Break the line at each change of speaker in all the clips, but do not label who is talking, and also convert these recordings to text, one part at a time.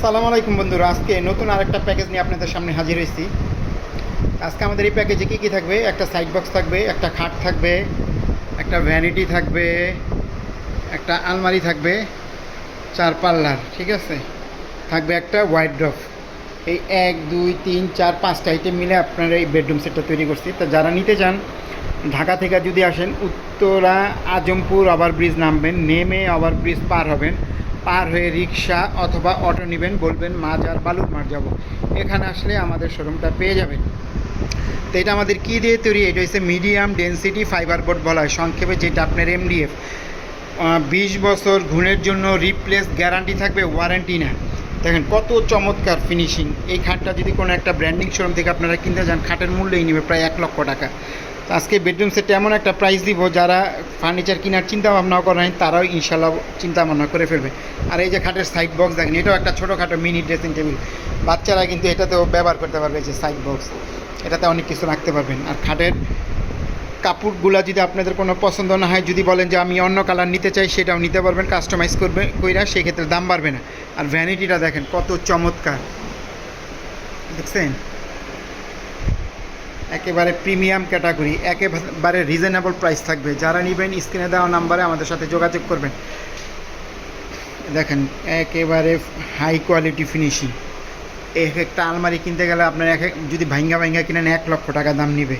সালাম আলাইকুম বন্ধুরা, আজকে নতুন আরেকটা প্যাকেজ নিয়ে আপনাদের সামনে হাজির হয়েছি। আজকে আমাদের এই প্যাকেজে কী কী থাকবে? একটা সাইড বক্স থাকবে, একটা খাট থাকবে, একটা ভ্যানিটি থাকবে, একটা আলমারি থাকবে, 4 পাল্লার, ঠিক আছে, থাকবে একটা ওয়ার্ডরোব। এই 1 2 3 4 5টা আইটেম মিলে আপনারা এই বেডরুম সেটটা তৈরি করছি। তো যারা নিতে চান, ঢাকা থেকে যদি আসেন, উত্তরা আজমপুর ওভারব্রিজ নামবেন, নেমে ওভারব্রিজ পার হবেন, পার হয়ে রিক্সা অথবা অটো নেবেন, বলবেন মাজার বালুর মাঠ যাব, এখানে আসলে আমাদের শোরুমটা পেয়ে যাবেন। তো এটা আমাদের কী দিয়ে তৈরি? এটা হচ্ছে মিডিয়াম ডেনসিটি ফাইবার বোর্ড বলা হয় সংক্ষেপে, যেটা আপনার MDF। 20 বছর ঘুণের জন্য রিপ্লেস গ্যারান্টি থাকবে, ওয়ারেন্টি না। দেখেন কত চমৎকার ফিনিশিং। এই খাটটা যদি কোনো একটা ব্র্যান্ডিং শোরুম থেকে আপনারা কিনতে যান, খাটের মূল্যই নেবে প্রায় 1 লক্ষ টাকা। তো আজকে বেডরুম সেটে এমন একটা প্রাইস দিব, যারা ফার্নিচার কেনার চিন্তা ভাবনাও করেন তারাও ইনশাল্লাহ চিন্তা ভাবনা করে ফেলবে। আর এই যে খাটের সাইড বক্স দেখেন, এটাও একটা ছোটোখাটো মিনি ড্রেসিং টেবিল। বাচ্চারা কিন্তু এটাতেও ব্যবহার করতে পারবে, যে সাইড বক্স, এটাতে অনেক কিছু রাখতে পারবেন। আর খাটের কাপড়গুলো যদি আপনাদের কোনো পছন্দ না হয়, যদি বলেন যে আমি অন্য কালার নিতে চাই, সেটাও নিতে পারবেন, কাস্টমাইজ করবে কইরা, সেক্ষেত্রে দাম বাড়বে না। আর ভ্যানিটিটা দেখেন কত চমৎকার, দেখছেন? একেবারে প্রিমিয়াম ক্যাটাগরি, একেবারে রিজনেবল প্রাইস থাকবে। যারা নেবেন স্ক্রিনে দেওয়া নাম্বারে আমাদের সাথে যোগাযোগ করবেন। দেখেন একেবারে হাই কোয়ালিটি ফিনিশিং। এক একটা আলমারি কিনতে গেলে আপনার যদি ভাঙ্গা ভাঙ্গা কিনেন 1 লক্ষ টাকা দাম নেবে।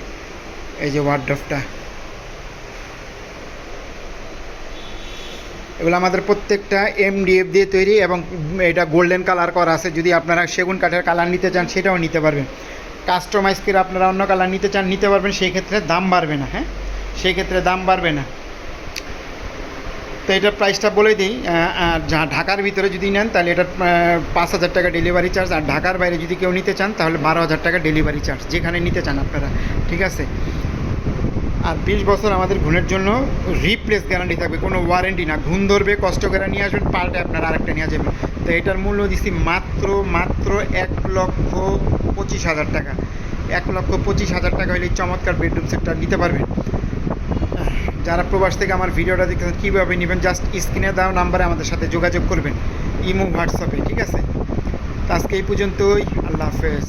এই যে ওয়ার্ডরোবটা, এগুলো আমাদের প্রত্যেকটা MDF দিয়ে তৈরি, এবং এটা গোল্ডেন কালার করা আছে। যদি আপনারা সেগুন কাঠের কালার নিতে চান, সেটাও নিতে পারবেন। কাস্টমাইজ করে আপনারা অন্য কালার নিতে চান, নিতে পারবেন, সেই ক্ষেত্রে দাম বাড়বে না। হ্যাঁ, সেই ক্ষেত্রে দাম বাড়বে না। তো এটার প্রাইসটা বলে দিই। আর ঢাকার ভিতরে যদি নেন, তাহলে এটা 5,000 টাকা ডেলিভারি চার্জ। আর ঢাকার বাইরে যদি কেউ নিতে চান, তাহলে 12,000 টাকা ডেলিভারি চার্জ, যেখানে নিতে চান আপনারা, ঠিক আছে। আর 20 বছর আমাদের ঘুণের জন্য রিপ্লেস গ্যারান্টি থাকবে, কোনো ওয়ারেন্টি না। ঘুণ ধরবে, কষ্ট করে নিয়ে আসবেন, পাল্টে আপনার আরেকটা নিয়ে যাবেন। তো এটার মূল্য দিচ্ছি মাত্র 1,25,000 টাকা। 1,25,000 টাকা হলে চমৎকার বেডরুম সেটটা নিতে পারবেন। যারা প্রবাস থেকে আমার ভিডিওটা দেখতেছেন, কীভাবে নেবেন, জাস্ট স্ক্রিনে দেওয়া নাম্বারে আমাদের সাথে যোগাযোগ করবেন, ইমো, হোয়াটসঅ্যাপে, ঠিক আছে। তো আজকে এই পর্যন্তই, আল্লাহ হাফেজ।